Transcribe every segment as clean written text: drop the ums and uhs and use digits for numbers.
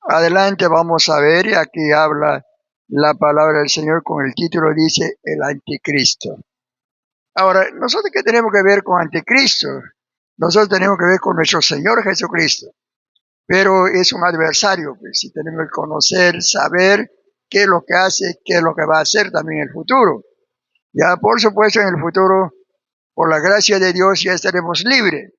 Adelante vamos a ver, y aquí habla la palabra del Señor con el título, dice el anticristo. Ahora, ¿nosotros qué tenemos que ver con anticristo? Nosotros tenemos que ver con nuestro Señor Jesucristo, pero es un adversario, pues si tenemos que conocer, saber qué es lo que hace, qué es lo que va a hacer también en el futuro. Ya por supuesto en el futuro, por la gracia de Dios, ya estaremos libres,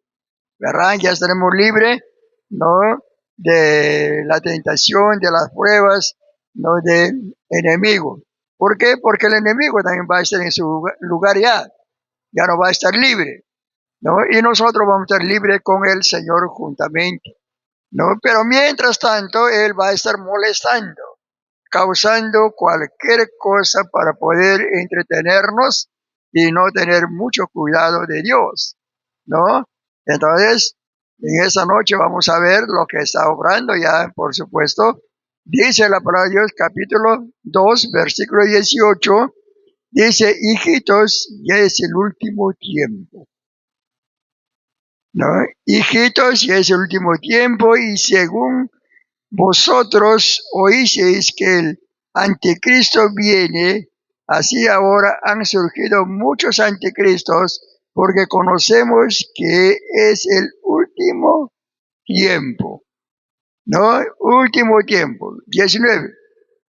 ¿verdad? Ya estaremos libres, ¿no? De la tentación, de las pruebas, ¿no? Del enemigo. ¿Por qué? Porque el enemigo también va a estar en su lugar ya no va a estar libre, ¿no? Y nosotros vamos a estar libres con el Señor juntamente, ¿no? Pero mientras tanto, Él va a estar molestando, causando cualquier cosa para poder entretenernos y no tener mucho cuidado de Dios, ¿no? Entonces, en esa noche vamos a ver lo que está obrando ya, por supuesto. Dice la palabra de Dios, capítulo 2, versículo 18, dice, hijitos, ya es el último tiempo, ¿no? Hijitos, ya es el último tiempo, y según vosotros oísteis que el anticristo viene, así ahora han surgido muchos anticristos, porque conocemos que es el último tiempo, ¿no? Último tiempo. 19.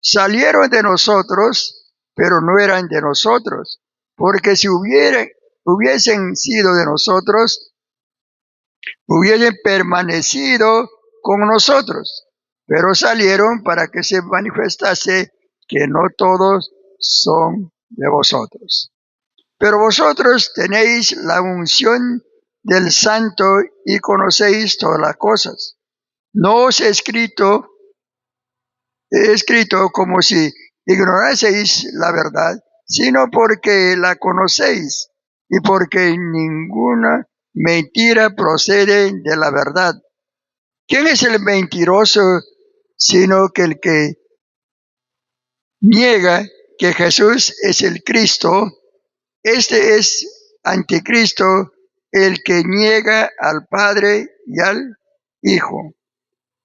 Salieron de nosotros, pero no eran de nosotros, porque si hubiesen sido de nosotros, hubiesen permanecido con nosotros, pero salieron para que se manifestase que no todos son de vosotros. Pero vosotros tenéis la unción del Santo y conocéis todas las cosas. No os he escrito como si ignoraseis la verdad, sino porque la conocéis y porque ninguna mentira procede de la verdad. ¿Quién es el mentiroso sino que el que niega que Jesús es el Cristo? Este es anticristo, el que niega al Padre y al Hijo.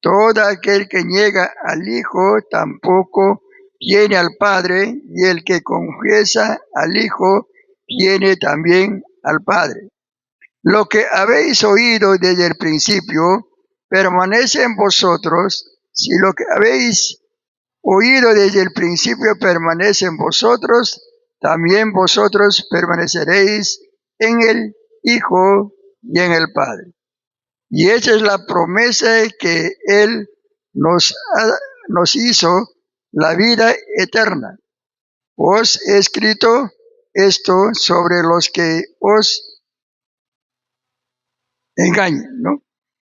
Todo aquel que niega al Hijo tampoco tiene al Padre, y el que confiesa al Hijo tiene también al Padre. Lo que habéis oído desde el principio permanece en vosotros. Si lo que habéis oído desde el principio permanece en vosotros, también vosotros permaneceréis en el Hijo y en el Padre. Y esa es la promesa que Él nos hizo, la vida eterna. Os he escrito esto sobre los que os engañan, ¿no?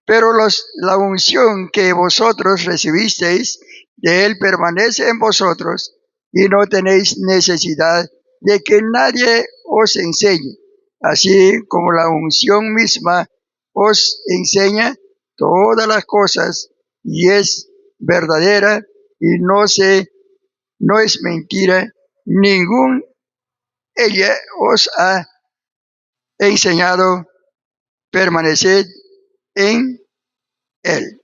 Pero la unción que vosotros recibisteis de Él permanece en vosotros, y no tenéis necesidad de que nadie os enseñe, así como la unción misma os enseña todas las cosas, y es verdadera, y no es mentira, ningún ella os ha enseñado, permaneced en Él.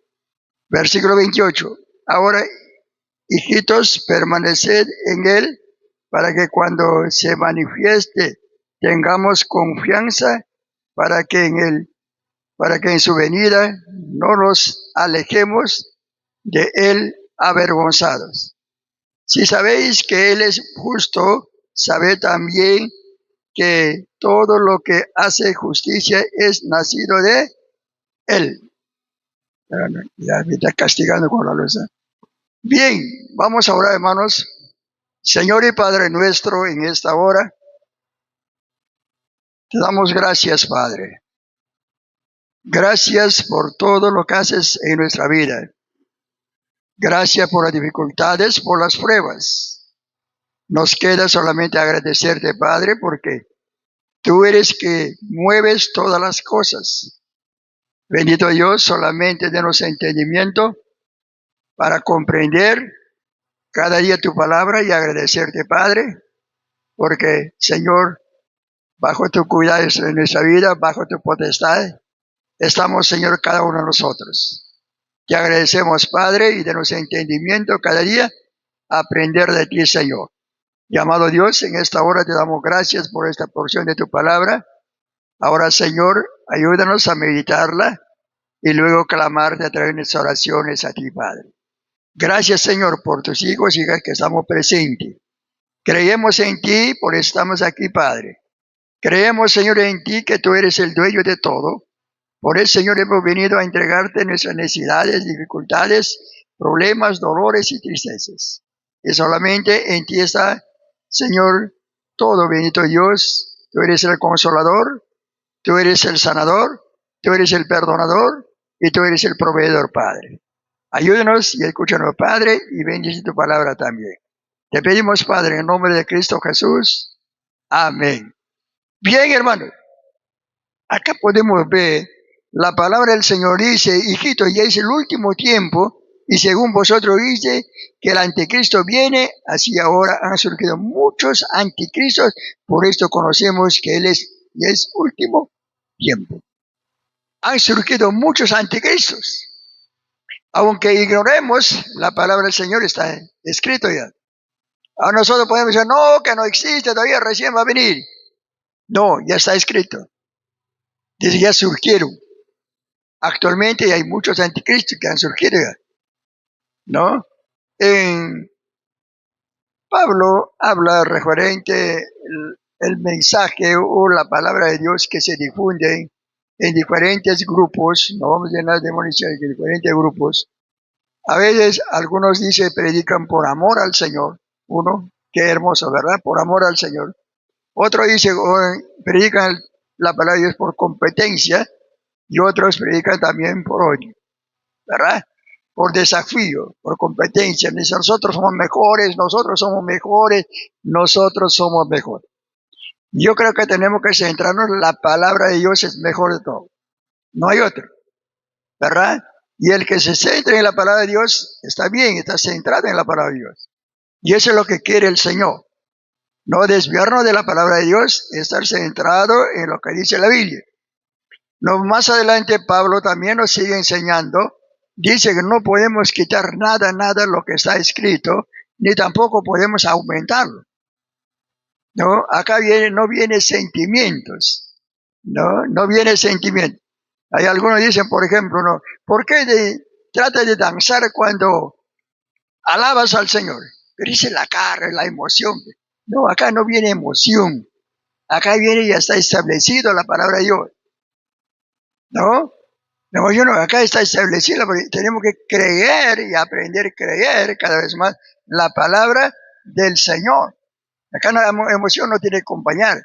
Versículo 28. Ahora, hijitos, permaneced en Él, para que cuando se manifieste tengamos confianza, para que en su venida no nos alejemos de Él avergonzados. Si sabéis que Él es justo, sabed también que todo lo que hace justicia es nacido de Él. Ya me está castigando con la luz. Bien, vamos a orar, hermanos. Señor y Padre nuestro, en esta hora, te damos gracias, Padre. Gracias por todo lo que haces en nuestra vida. Gracias por las dificultades, por las pruebas. Nos queda solamente agradecerte, Padre, porque tú eres que mueves todas las cosas. Bendito Dios, solamente denos entendimiento para comprender cada día tu palabra y agradecerte, Padre, porque, Señor, bajo tu cuidado en nuestra vida, bajo tu potestad, estamos, Señor, cada uno de nosotros. Te agradecemos, Padre, y denos entendimiento cada día a aprender de ti, Señor. Y amado Dios, en esta hora te damos gracias por esta porción de tu palabra. Ahora, Señor, ayúdanos a meditarla y luego clamarte a través de nuestras oraciones a ti, Padre. Gracias, Señor, por tus hijos y hijas que estamos presentes. Creemos en ti, por eso estamos aquí, Padre. Creemos, Señor, en ti, que tú eres el dueño de todo. Por eso, Señor, hemos venido a entregarte nuestras necesidades, dificultades, problemas, dolores y tristezas. Y solamente en ti está, Señor, todo, bendito Dios. Tú eres el consolador, tú eres el sanador, tú eres el perdonador y tú eres el proveedor, Padre. Ayúdanos y escúchanos, Padre, y bendice tu palabra también. Te pedimos, Padre, en el nombre de Cristo Jesús. Amén. Bien, hermanos, acá podemos ver, la palabra del Señor dice, hijito, ya es el último tiempo, y según vosotros dice que el anticristo viene, así ahora han surgido muchos anticristos, por esto conocemos que Él ya es último tiempo. Han surgido muchos anticristos. Aunque ignoremos, la palabra del Señor está escrito ya. Ahora nosotros podemos decir, no, que no existe, todavía recién va a venir. No, ya está escrito. Dice, ya surgieron. Actualmente hay muchos anticristos que han surgido ya, ¿no? Pablo habla referente el mensaje o la palabra de Dios que se difunde en diferentes grupos, no vamos a llenar de munición, en diferentes grupos. A veces algunos dicen predican por amor al Señor, uno, qué hermoso, ¿verdad? Por amor al Señor. Otro dice, predican la palabra de Dios por competencia, y otros predican también por odio, ¿verdad? Por desafío, por competencia. Nosotros somos mejores, nosotros somos mejores, nosotros somos mejores. Yo creo que tenemos que centrarnos, la palabra de Dios es mejor de todo. No hay otro, ¿verdad? Y el que se centre en la palabra de Dios está bien, está centrado en la palabra de Dios. Y eso es lo que quiere el Señor. No desviarnos de la palabra de Dios, estar centrado en lo que dice la Biblia. No, más adelante Pablo también nos sigue enseñando. Dice que no podemos quitar nada lo que está escrito, ni tampoco podemos aumentarlo. ¿No? Acá no viene sentimientos. No viene sentimiento. Hay algunos dicen, por ejemplo, ¿no? ¿Por qué trata de danzar cuando alabas al Señor? Pero dice la carne, la emoción. No, acá no viene emoción. Acá viene y ya está establecido la palabra de Dios. ¿No? Acá está establecido, porque tenemos que creer y aprender a creer cada vez más la palabra del Señor. Acá la emoción no tiene que acompañar,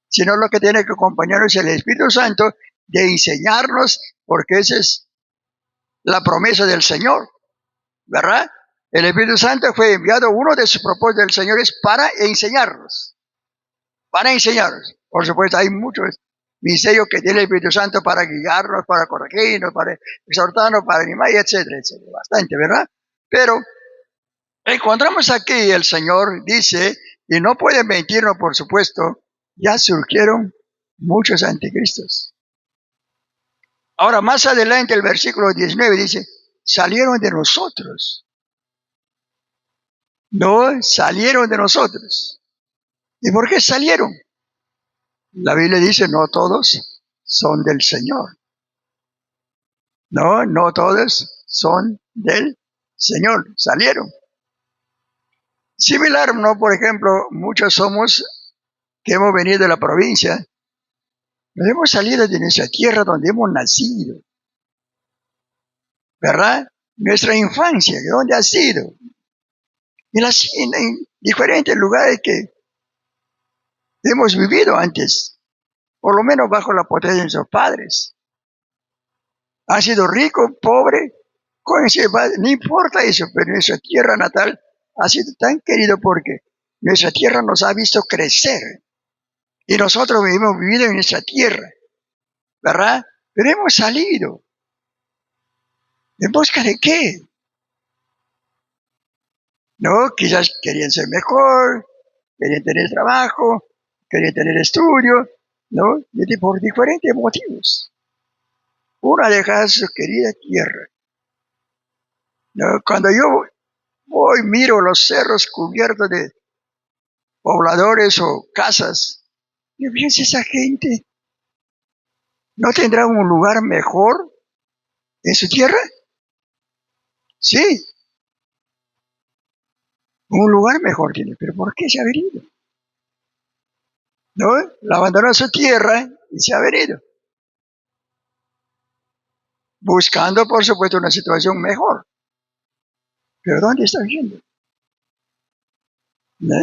sino lo que tiene que acompañarnos es el Espíritu Santo de enseñarnos, porque esa es la promesa del Señor, ¿verdad? El Espíritu Santo fue enviado, uno de sus propósitos del Señor es para enseñarnos, Por supuesto, hay muchos misterios que tiene el Espíritu Santo para guiarnos, para corregirnos, para exhortarnos, para animar, etcétera, etcétera. Bastante, ¿verdad? Pero encontramos aquí, el Señor dice, y no puede mentirnos, por supuesto, ya surgieron muchos anticristos. Ahora, más adelante, el versículo 19 dice, salieron de nosotros. No, salieron de nosotros. ¿Y por qué salieron? La Biblia dice, no todos son del Señor. No todos son del Señor. Salieron. Similar, ¿no? Por ejemplo, muchos somos que hemos venido de la provincia. Nos hemos salido de nuestra tierra donde hemos nacido. ¿Verdad? Nuestra infancia, ¿de dónde ha sido? En diferentes lugares que hemos vivido antes, por lo menos bajo la potencia de nuestros padres. Ha sido rico, pobre, no importa eso, pero nuestra tierra natal ha sido tan querido porque nuestra tierra nos ha visto crecer y nosotros hemos vivido en nuestra tierra, ¿verdad? Pero hemos salido. ¿En busca de qué? No, quizás querían ser mejor, querían tener trabajo, querían tener estudio, ¿no? Por diferentes motivos. Uno ha dejado su querida tierra. ¿no? Cuando yo voy, miro los cerros cubiertos de pobladores o casas, yo pienso, esa gente no tendrá un lugar mejor en su tierra. Sí, un lugar mejor tiene, pero ¿por qué se ha venido? ¿No? La abandonó su tierra y se ha venido, buscando, por supuesto, una situación mejor. Pero ¿dónde está viviendo? ¿No?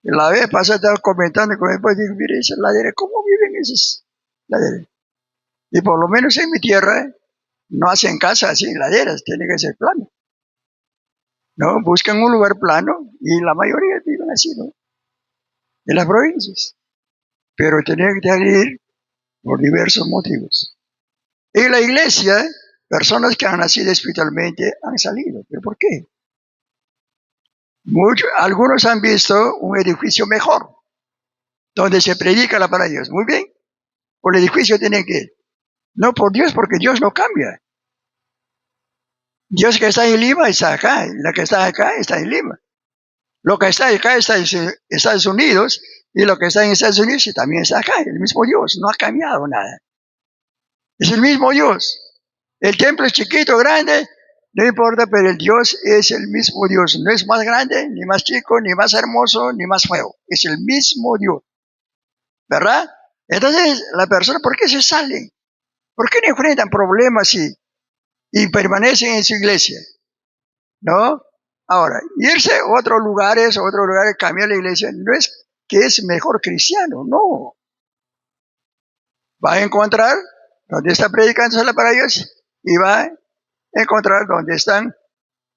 La vez pasada estaba comentando con mi esposa y digo, mire, esas laderas, ¿cómo viven esas laderas? Y por lo menos en mi tierra no hacen casa así, laderas, tiene que ser plano. ¿No? Buscan un lugar plano y la mayoría viven así, ¿no? En las provincias. Pero tienen que salir por diversos motivos. En la iglesia, personas que han nacido espiritualmente han salido. ¿Pero por qué? Algunos han visto un edificio mejor, donde se predica la palabra de Dios. Muy bien, por el edificio tienen que ir. No por Dios, porque Dios no cambia. Dios que está en Lima está acá, la que está acá está en Lima. Lo que está acá está en Estados Unidos y lo que está en Estados Unidos también está acá. El mismo Dios, no ha cambiado nada. Es el mismo Dios. El templo es chiquito, grande, no importa, pero el Dios es el mismo Dios. No es más grande, ni más chico, ni más hermoso, ni más feo. Es el mismo Dios. ¿Verdad? Entonces, la persona, ¿por qué se salen? ¿Por qué no enfrentan problemas y permanecen en su iglesia? ¿No? Ahora, irse a otros lugares, cambiar la iglesia, no es que es mejor cristiano, no. Va a encontrar donde está predicando la palabra de Dios y va a encontrar donde están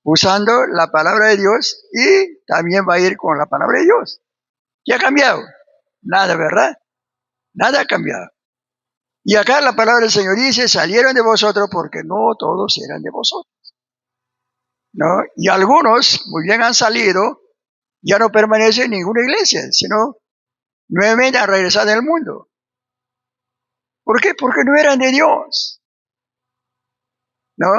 usando la palabra de Dios y también va a ir con la palabra de Dios. ¿Qué ha cambiado? Nada, ¿verdad? Nada ha cambiado. Y acá la palabra del Señor dice, salieron de vosotros porque no todos eran de vosotros. ¿No? Y algunos, muy bien han salido, ya no permanecen en ninguna iglesia, sino nuevamente han regresado al mundo. ¿Por qué? Porque no eran de Dios. ¿No?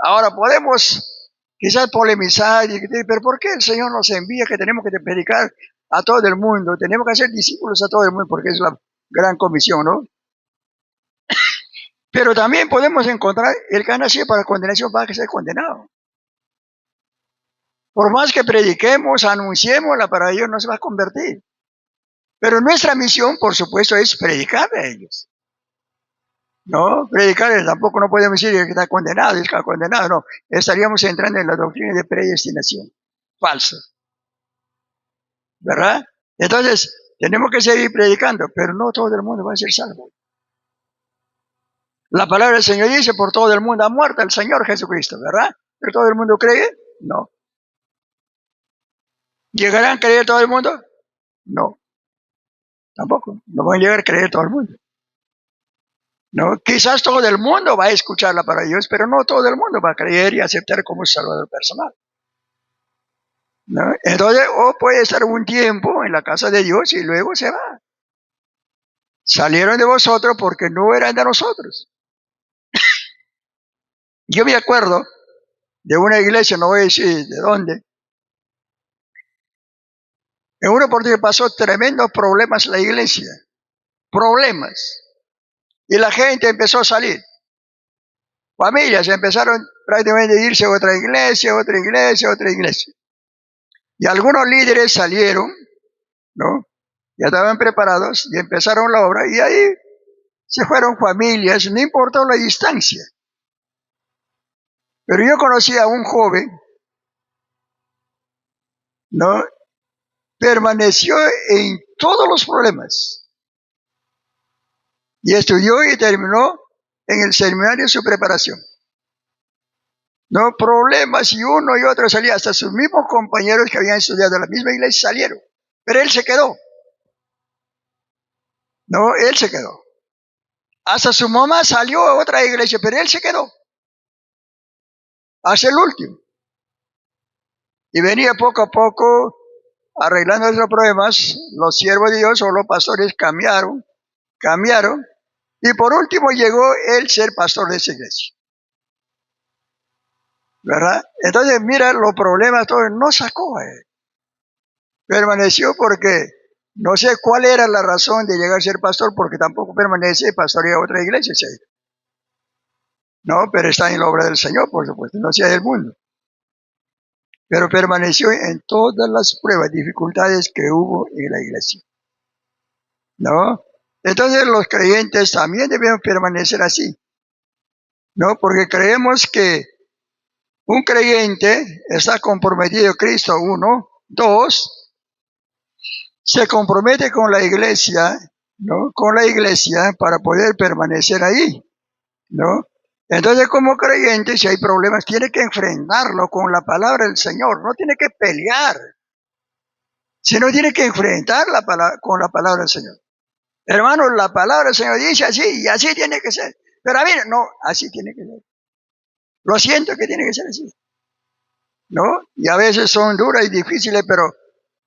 Ahora podemos quizás polemizar, pero ¿por qué el Señor nos envía que tenemos que predicar a todo el mundo? Tenemos que hacer discípulos a todo el mundo porque es la gran comisión, ¿no? Pero también podemos encontrar el que ha nacido para condenación va a ser condenado. Por más que prediquemos, anunciemos, la palabra de Dios no se va a convertir. Pero nuestra misión, por supuesto, es predicar a ellos. No, predicarles tampoco no podemos decir que está condenado, está condenado, no. Estaríamos entrando en la doctrina de predestinación. Falsa. ¿Verdad? Entonces, tenemos que seguir predicando, pero no todo el mundo va a ser salvo. La palabra del Señor dice, por todo el mundo ha muerto el Señor Jesucristo, ¿verdad? ¿Pero todo el mundo cree? No. ¿Llegarán a creer todo el mundo? No. Tampoco. No van a llegar a creer todo el mundo. No, quizás todo el mundo va a escuchar la palabra de Dios, pero no todo el mundo va a creer y aceptar como salvador personal. ¿No? Entonces, puede estar un tiempo en la casa de Dios y luego se va. Salieron de vosotros porque no eran de nosotros. Yo me acuerdo de una iglesia, no voy a decir de dónde, en una oportunidad pasó tremendos problemas en la iglesia. Problemas. Y la gente empezó a salir. Familias empezaron prácticamente a irse a otra iglesia, otra iglesia, otra iglesia. Y algunos líderes salieron, ¿no? Ya estaban preparados y empezaron la obra y ahí se fueron familias, no importó la distancia. Pero yo conocí a un joven, ¿no? Permaneció en todos los problemas y estudió y terminó en el seminario su preparación. No problemas y uno y otro salían, hasta sus mismos compañeros que habían estudiado en la misma iglesia salieron, pero él se quedó. No, él se quedó. Hasta su mamá salió a otra iglesia, pero él se quedó. Hasta el último. Y venía poco a poco arreglando esos problemas. Los siervos de Dios o los pastores cambiaron. Y por último llegó él ser pastor de esa iglesia. ¿verdad? Entonces, mira, los problemas todos no sacó. Permaneció porque no sé cuál era la razón de llegar a ser pastor, porque tampoco permanece pastorea otra iglesia, ¿sí? No, pero está en la obra del Señor, por supuesto, no sea del mundo. Pero permaneció en todas las pruebas, dificultades que hubo en la iglesia, ¿no? Entonces los creyentes también debemos permanecer así, ¿no? Porque creemos que un creyente está comprometido a Cristo, uno, dos, se compromete con la iglesia, ¿no? Con la iglesia para poder permanecer ahí, ¿no? Entonces, como creyente, si hay problemas, tiene que enfrentarlo con la palabra del Señor, no tiene que pelear, sino tiene que enfrentar con la palabra del Señor. Hermanos, la palabra del Señor dice así, y así tiene que ser. Pero a mí, no, así tiene que ser. Lo siento que tiene que ser así, ¿no? Y a veces son duras y difíciles, pero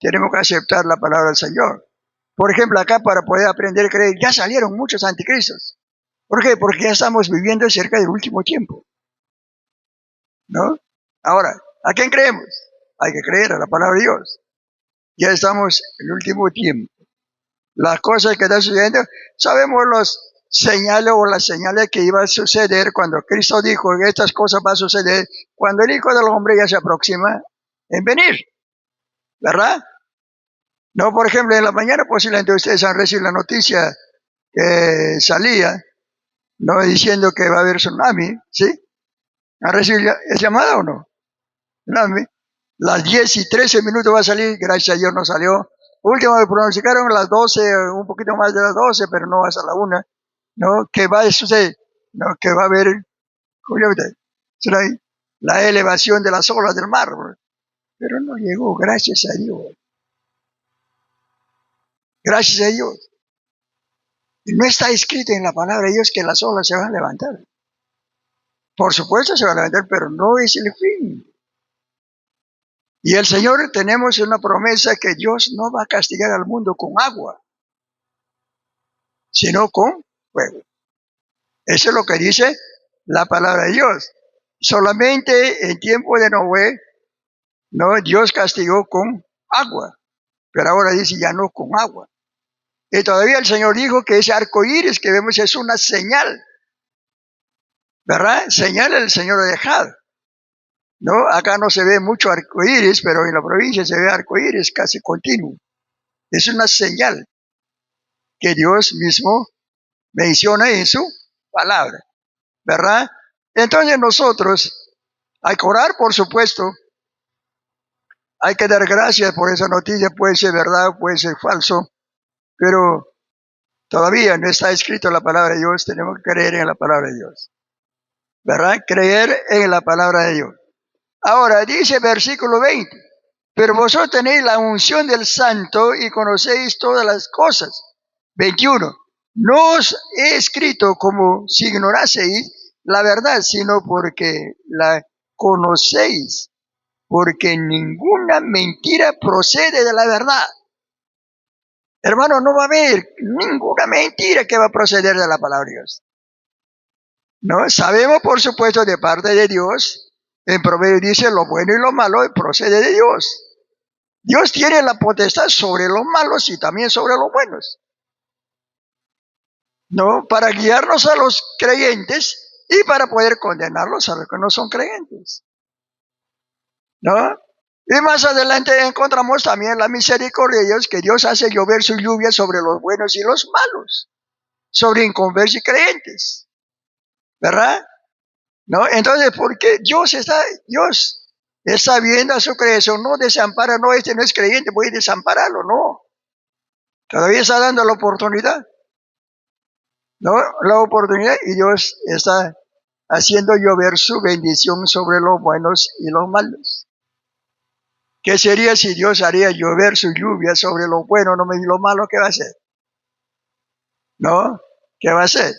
tenemos que aceptar la palabra del Señor. Por ejemplo, acá para poder aprender a creer, ya salieron muchos anticristos. ¿Por qué? Porque ya estamos viviendo cerca del último tiempo, ¿no? Ahora, ¿a quién creemos? Hay que creer a la palabra de Dios. Ya estamos en el último tiempo. Las cosas que están sucediendo, sabemos los señales o las señales que iba a suceder cuando Cristo dijo que estas cosas van a suceder cuando el Hijo del Hombre ya se aproxima en venir, ¿verdad? No, por ejemplo, en la mañana posiblemente ustedes han recibido la noticia que salía, no diciendo que va a haber tsunami, ¿sí? ¿Han recibido esa llamada o no? Tsunami. Las 10:13 va a salir, gracias a Dios no salió. Último me pronosticaron las 12, un poquito más de las 12, pero no hasta la 1, ¿no? Que va a suceder, ¿no? Que va a haber, la elevación de las olas del mar, pero no llegó, gracias a Dios. Gracias a Dios. No está escrito en la palabra de Dios que las olas se van a levantar. Por supuesto se van a levantar, pero no es el fin. Y el Señor tenemos una promesa que Dios no va a castigar al mundo con agua, sino con fuego. Eso es lo que dice la palabra de Dios. Solamente en tiempo de Noé, no, Dios castigó con agua, pero ahora dice ya no con agua. Y todavía el Señor dijo que ese arco iris que vemos es una señal, ¿verdad? Señal el Señor ha dejado. ¿No? Acá no se ve mucho arco iris, pero en la provincia se ve arco iris casi continuo. Es una señal que Dios mismo menciona en su palabra, ¿verdad? Entonces nosotros, hay que orar, por supuesto, hay que dar gracias por esa noticia, puede ser verdad, puede ser falso, pero todavía no está escrito la palabra de Dios, tenemos que creer en la palabra de Dios, ¿verdad? Creer en la palabra de Dios. Ahora, dice versículo 20, pero vosotros tenéis la unción del Santo y conocéis todas las cosas. 21, no os he escrito como si ignoraseis la verdad, sino porque la conocéis, porque ninguna mentira procede de la verdad. Hermano, no va a haber ninguna mentira que va a proceder de la palabra de Dios. ¿No? Sabemos, por supuesto, de parte de Dios, en Proverbios dice lo bueno y lo malo procede de Dios. Dios tiene la potestad sobre los malos y también sobre los buenos, ¿no? Para guiarnos a los creyentes y para poder condenarlos a los que no son creyentes, ¿no? Y más adelante encontramos también la misericordia de Dios, que Dios hace llover su lluvia sobre los buenos y los malos, sobre inconversos y creyentes, ¿verdad? ¿No? Entonces, porque Dios está viendo a su creación, no desampara, no, este no es creyente, voy a desampararlo, no. Todavía está dando la oportunidad, ¿no? La oportunidad, y Dios está haciendo llover su bendición sobre los buenos y los malos. ¿Qué sería si Dios haría llover su lluvia sobre los buenos y los malos? ¿Qué va a hacer? ¿No? ¿Qué va a hacer?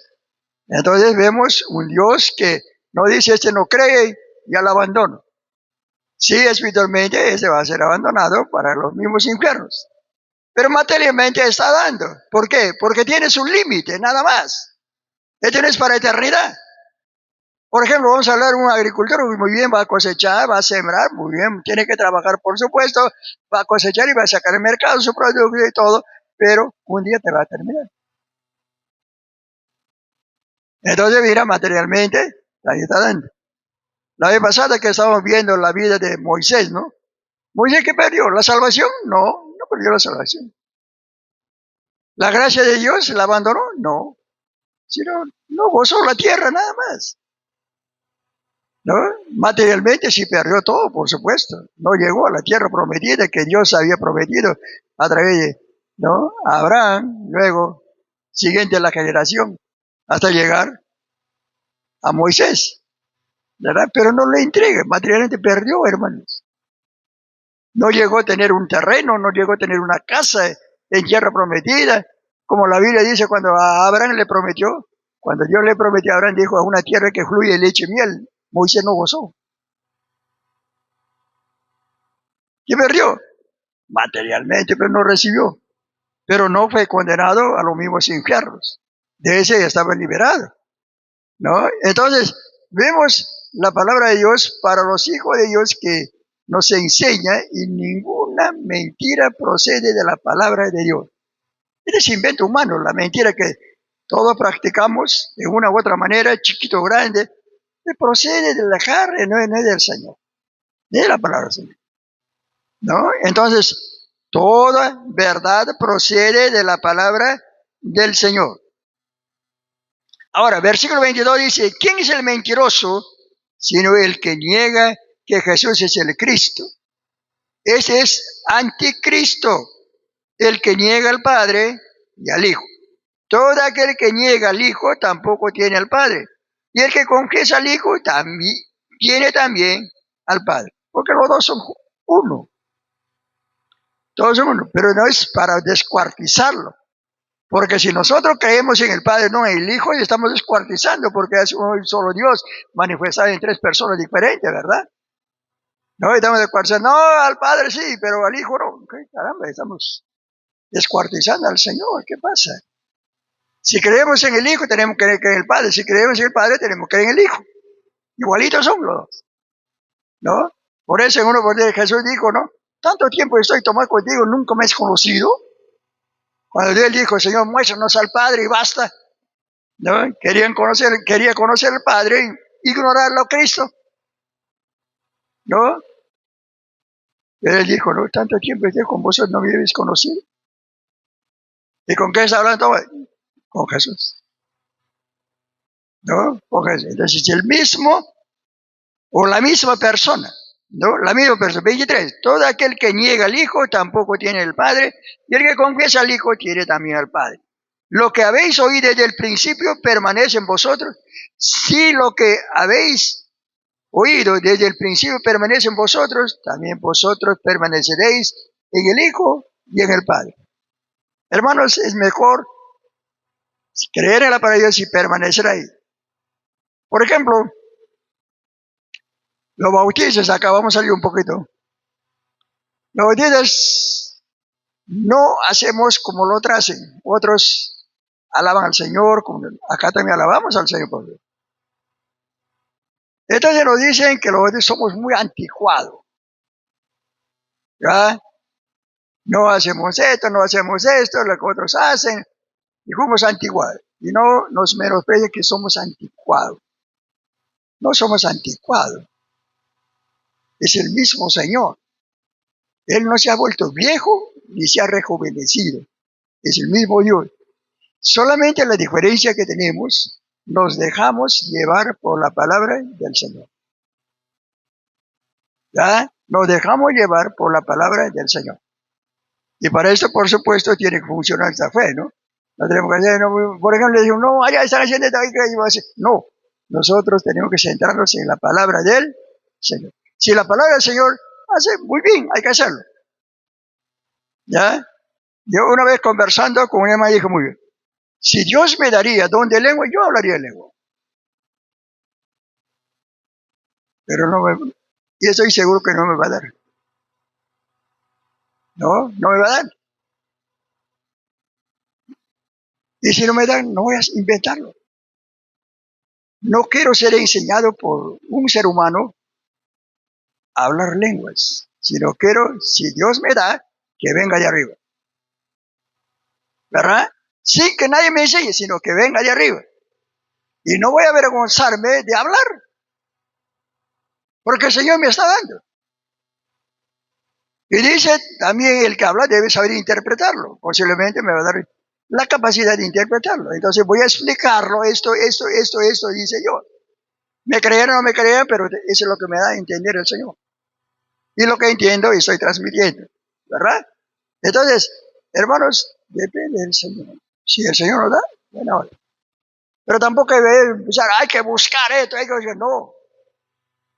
Entonces vemos un Dios que no dice, este no cree, ya lo abandono. Sí, espiritualmente este va a ser abandonado para los mismos infiernos. Pero materialmente está dando. ¿Por qué? Porque tiene su límite, nada más. Este no es para eternidad. Por ejemplo, vamos a hablar de un agricultor, muy bien, va a cosechar, va a sembrar, muy bien, tiene que trabajar, por supuesto, va a cosechar y va a sacar al mercado su producto y todo, pero un día te va a terminar. Entonces, mira, materialmente, ahí está dando. La vez pasada que estábamos viendo la vida de Moisés, ¿no? Moisés, ¿qué perdió? ¿La salvación? No, no perdió la salvación. ¿La gracia de Dios la abandonó? No, sino no gozó la tierra nada más. ¿No? Materialmente sí perdió todo, por supuesto. No llegó a la tierra prometida que Dios había prometido a través de, ¿no?, Abraham, luego siguiente a la generación, hasta llegar a Moisés, ¿verdad? Pero no le entrega, materialmente perdió, hermanos. No llegó a tener un terreno, no llegó a tener una casa en tierra prometida, como la Biblia dice cuando a Abraham le prometió, cuando Dios le prometió a Abraham, dijo a una tierra que fluye leche y miel, Moisés no gozó. ¿Qué perdió? Materialmente, pero no recibió. Pero no fue condenado a los mismos infiernos. De ese ya estaba liberado, ¿no? Entonces, vemos la palabra de Dios para los hijos de Dios que nos enseña y ninguna mentira procede de la palabra de Dios. Es invento humano, la mentira que todos practicamos de una u otra manera, chiquito o grande, procede de la carne, no es del Señor, de la palabra del Señor, ¿no? Entonces, toda verdad procede de la palabra del Señor. Ahora, versículo 22 dice, ¿quién es el mentiroso sino el que niega que Jesús es el Cristo? Ese es anticristo, el que niega al Padre y al Hijo. Todo aquel que niega al Hijo tampoco tiene al Padre. Y el que confiesa al Hijo también tiene también al Padre. Porque los dos son uno. Todos son uno. Pero no es para descuartizarlo. Porque si nosotros creemos en el Padre, no en el Hijo, y estamos descuartizando, porque es un solo Dios manifestado en tres personas diferentes, ¿verdad? No, estamos descuartizando, no, al Padre sí, pero al Hijo no. ¿Qué caramba? Estamos descuartizando al Señor, ¿qué pasa? Si creemos en el Hijo, tenemos que creer en el Padre. Si creemos en el Padre, tenemos que creer en el Hijo. Igualitos son los dos, ¿no? Por eso en uno de Jesús dijo, ¿no? Tanto tiempo estoy tomando contigo, nunca me has conocido. Cuando él dijo, Señor, muéstranos al Padre y basta, ¿no? Quería conocer al Padre y ignorarlo a Cristo, ¿no? Pero él dijo, no, tanto tiempo estoy con vosotros, no me habéis conocido. ¿Y con qué está hablando? Con Jesús, ¿no? Con Jesús. Entonces, el mismo o la misma persona, ¿no? La misma persona. 23. Todo aquel que niega al Hijo tampoco tiene el Padre, y el que confiesa al Hijo tiene también al Padre. Lo que habéis oído desde el principio permanece en vosotros. Si lo que habéis oído desde el principio permanece en vosotros, también vosotros permaneceréis en el Hijo y en el Padre. Hermanos, es mejor creer en la palabra de Dios y permanecer ahí. Por ejemplo, los bautizos, acá vamos a salir un poquito. Los bautizos no hacemos como lo otros hacen. Otros alaban al Señor, como acá también alabamos al Señor. Entonces nos dicen que los bautizos somos muy anticuados. ¿Ya? No hacemos esto, lo que otros hacen, y somos anticuados. Y no nos menosprecie que somos anticuados. No somos anticuados. Es el mismo Señor. Él no se ha vuelto viejo ni se ha rejuvenecido. Es el mismo Dios. Solamente la diferencia que tenemos, nos dejamos llevar por la palabra del Señor. ¿Ya? Nos dejamos llevar por la palabra del Señor. Y para esto, por supuesto, tiene que funcionar esta fe, ¿no? No tenemos que hacer, no, por ejemplo, le decimos, no, allá están haciendo esto, no, nosotros tenemos que centrarnos en la palabra del Señor. Si la palabra del Señor hace, muy bien, hay que hacerlo. ¿Ya? Yo una vez conversando con una hermana dijo muy bien, si Dios me daría don de lengua, yo hablaría lengua. Pero no me, y estoy seguro que no me va a dar. No, no me va a dar. Y si no me dan, no voy a inventarlo. No quiero ser enseñado por un ser humano a hablar lenguas, sino quiero, si Dios me da, que venga de arriba. ¿Verdad? Sin que nadie me enseñe, sino que venga de arriba. Y no voy a avergonzarme de hablar, porque el Señor me está dando. Y dice, también el que habla debe saber interpretarlo. Posiblemente me va a dar la capacidad de interpretarlo. Entonces voy a explicarlo, esto, dice yo. Me crean o no me crean, pero eso es lo que me da a entender el Señor. Y lo que entiendo y estoy transmitiendo, ¿verdad? Entonces, hermanos, depende del Señor. Si el Señor nos da, bueno. Pero tampoco hay que buscar esto, hay que buscar, no.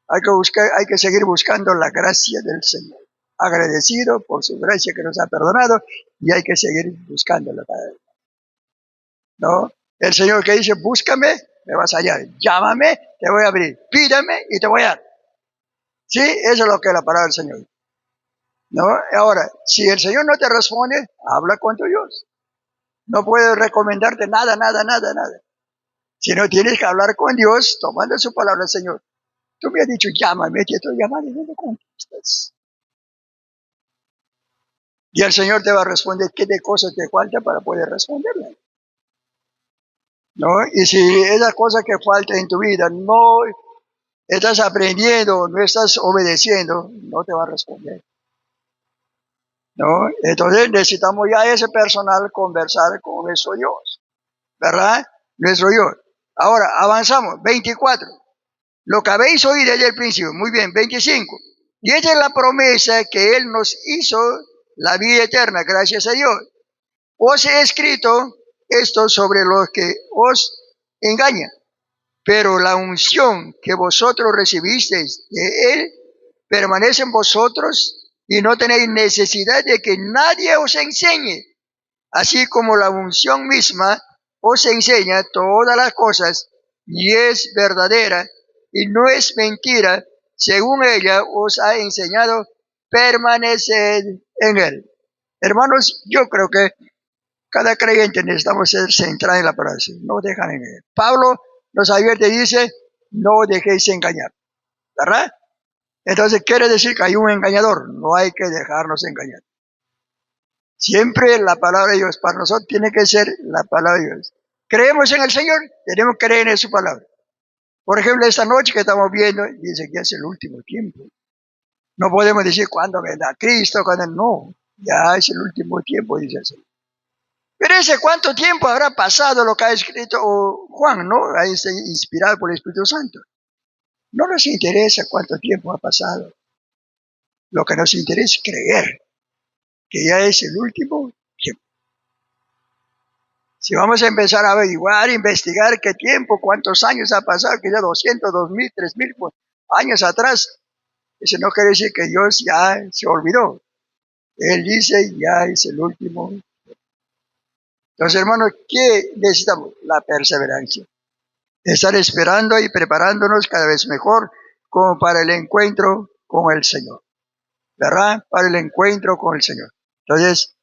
Hay que seguir buscando la gracia del Señor. Agradecido por su gracia que nos ha perdonado y hay que seguir buscándola. ¿No? El Señor que dice, búscame, me vas a hallar. Llámame, te voy a abrir. Pídame y te voy a dar. Sí, eso es lo que es la palabra del Señor. ¿No? Ahora, si el Señor no te responde, habla con tu Dios. No puedo recomendarte nada. Si no tienes que hablar con Dios, tomando su palabra, Señor. Tú me has dicho, llámame, te estoy llamando y no me contestas. Y el Señor te va a responder qué de cosas te falta para poder responderle. ¿No? Y si esa cosa que falta en tu vida no estás aprendiendo, no estás obedeciendo, no te va a responder. ¿No? Entonces necesitamos ya ese personal conversar con nuestro Dios. ¿Verdad? Nuestro Dios. Ahora, avanzamos. 24. Lo que habéis oído desde el principio. Muy bien. 25. Y esta es la promesa que Él nos hizo, la vida eterna, gracias a Dios. Os he escrito esto sobre los que os engañan, pero la unción que vosotros recibisteis de Él permanece en vosotros y no tenéis necesidad de que nadie os enseñe, así como la unción misma os enseña todas las cosas y es verdadera y no es mentira, según ella os ha enseñado, permaneced en Él. Hermanos, yo creo que cada creyente necesitamos ser centrados en la palabra. No dejan en Él. Pablo nos advierte y dice, no dejéis engañar. ¿Verdad? Entonces quiere decir que hay un engañador. No hay que dejarnos engañar. Siempre la palabra de Dios para nosotros tiene que ser la palabra de Dios. Creemos en el Señor, tenemos que creer en su palabra. Por ejemplo, esta noche que estamos viendo, dice que es el último tiempo. No podemos decir cuándo vendrá Cristo, cuándo no. Ya es el último tiempo, dice el Señor. Pero ese cuánto tiempo habrá pasado lo que ha escrito Juan, ¿no? Ahí está inspirado por el Espíritu Santo. No nos interesa cuánto tiempo ha pasado. Lo que nos interesa es creer que ya es el último tiempo. Si vamos a empezar a averiguar, investigar qué tiempo, cuántos años ha pasado, que ya 200, 2000, 3000 años atrás, eso no quiere decir que Dios ya se olvidó. Él dice, ya es el último. Entonces, hermanos, ¿qué necesitamos? La perseverancia. Estar esperando y preparándonos cada vez mejor como para el encuentro con el Señor. ¿Verdad? Para el encuentro con el Señor. Entonces,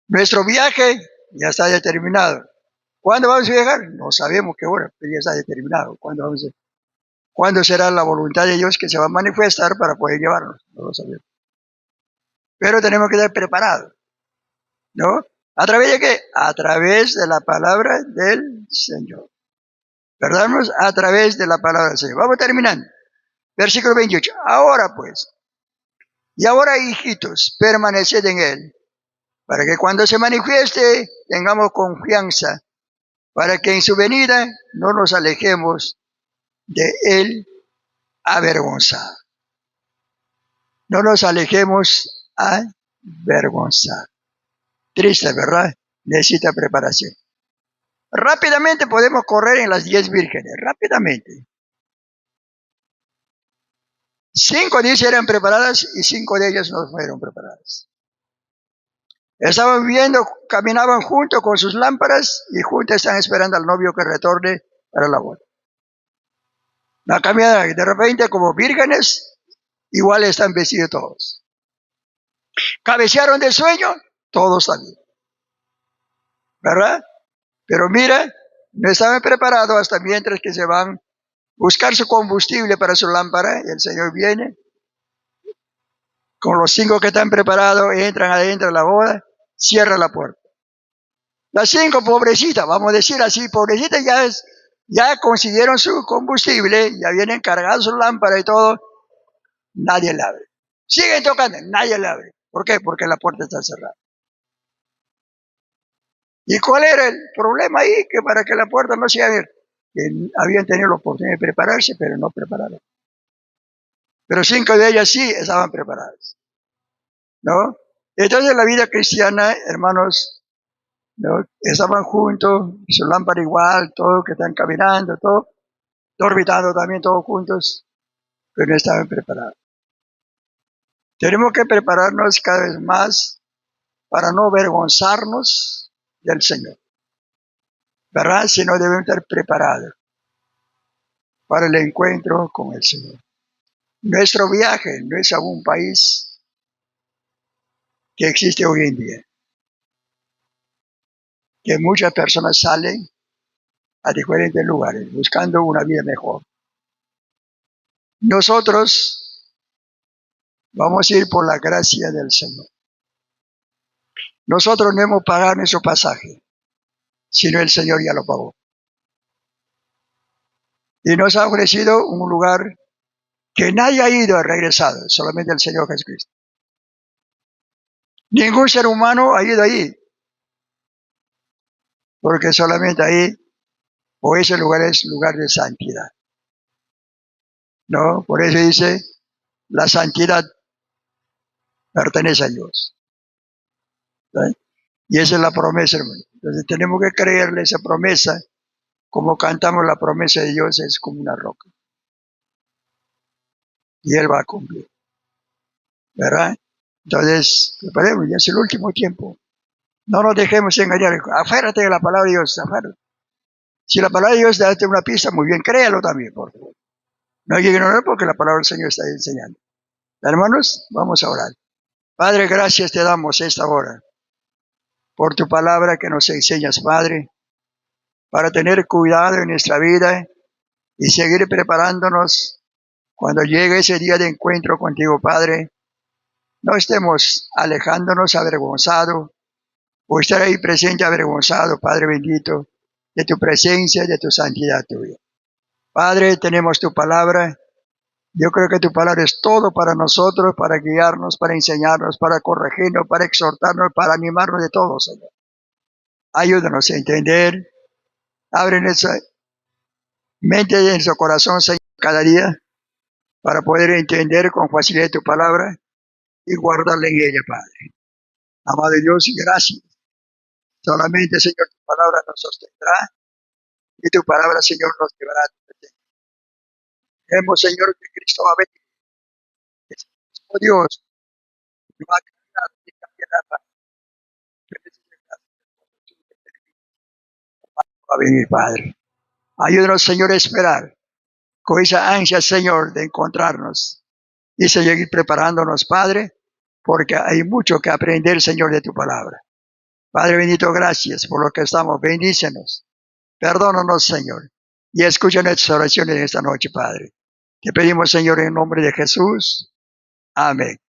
nuestro viaje ya está determinado. ¿Cuándo vamos a viajar? No sabemos qué hora, pero ya está determinado. ¿Cuándo será la voluntad de Dios que se va a manifestar para poder llevarnos? No lo sabemos. Pero tenemos que estar preparados. ¿No? ¿A través de qué? A través de la palabra del Señor. ¿Verdad? A través de la palabra del Señor. Vamos terminando. Versículo 28. Ahora pues, y ahora hijitos, permaneced en Él, para que cuando se manifieste tengamos confianza, para que en su venida no nos alejemos de Él avergonzado. No nos alejemos avergonzado. Triste, ¿verdad? Necesita preparación. Rápidamente podemos correr en las 10 vírgenes, rápidamente. 5 dice eran preparadas y 5 de ellas no fueron preparadas. Estaban viviendo, caminaban juntos con sus lámparas y juntos están esperando al novio que retorne para la boda. La caminada de repente como vírgenes, igual están vestidos todos. Cabecearon de sueño, todos también. ¿Verdad? Pero mira, No estaban preparados hasta mientras que se van a buscar su combustible para su lámpara, y el Señor viene con los 5 que están preparados, entran adentro de la boda, cierra la puerta. Las 5 pobrecitas, vamos a decir así, pobrecitas ya consiguieron su combustible, ya vienen cargados su lámpara y todo, nadie la abre. Siguen tocando, nadie la abre. ¿Por qué? Porque la puerta está cerrada. ¿Y cuál era el problema ahí? Que para que la puerta no se abierta, que habían tenido la oportunidad de prepararse, pero no prepararon. Pero 5 de ellas sí estaban preparadas, ¿no? Entonces la vida cristiana, hermanos, ¿no? Estaban juntos, su lámpara igual, todos que están caminando, todo, orbitando también todos juntos, pero no estaban preparados. Tenemos que prepararnos cada vez más para no avergonzarnos del Señor, ¿verdad? Sino debemos estar preparados para el encuentro con el Señor. Nuestro viaje no es a un país que existe hoy en día, que muchas personas salen a diferentes lugares buscando una vida mejor. Nosotros vamos a ir por la gracia del Señor. Nosotros no hemos pagado nuestro pasaje, sino el Señor ya lo pagó. Y nos ha ofrecido un lugar que nadie ha ido, ha regresado, solamente el Señor Jesucristo. Ningún ser humano ha ido ahí, porque solamente ahí, o ese lugar es lugar de santidad. ¿No? Por eso dice, la santidad pertenece a Dios. ¿Sí? Y esa es la promesa, hermano. Entonces tenemos que creerle esa promesa, como cantamos la promesa de Dios, es como una roca. Y Él va a cumplir. ¿Verdad? Entonces, preparemos, ya es el último tiempo. No nos dejemos engañar. Aférrate de la palabra de Dios, aférrate. Si la palabra de Dios da una pista, muy bien, créalo también, por favor. No hay que ignorar porque la palabra del Señor está enseñando. Hermanos, vamos a orar. Padre, gracias te damos esta hora por tu palabra que nos enseñas, Padre, para tener cuidado en nuestra vida y seguir preparándonos cuando llegue ese día de encuentro contigo, Padre. No estemos alejándonos avergonzados o estar ahí presente avergonzado, Padre bendito, de tu presencia y de tu santidad tuya. Padre, tenemos tu palabra. Yo creo que tu palabra es todo para nosotros, para guiarnos, para enseñarnos, para corregirnos, para exhortarnos, para animarnos de todo, Señor. Ayúdanos a entender. Abre nuestra mente y nuestro corazón, Señor, cada día, para poder entender con facilidad tu palabra y guardarla en ella, Padre. Amado Dios, gracias. Solamente, Señor, tu palabra nos sostendrá y tu palabra, Señor, nos llevará a tu presencia. Vemos, Señor, que Cristo va a venir. Es el mismo Dios que va a cambiar y cambiará para va a venir, Padre. Ayúdanos, Señor, a esperar con esa ansia, Señor, de encontrarnos y seguir preparándonos, Padre, porque hay mucho que aprender, Señor, de tu palabra. Padre bendito, gracias por lo que estamos. Bendícenos. Perdónanos, Señor. Y escucha nuestras oraciones esta noche, Padre. Te pedimos, Señor, en nombre de Jesús. Amén.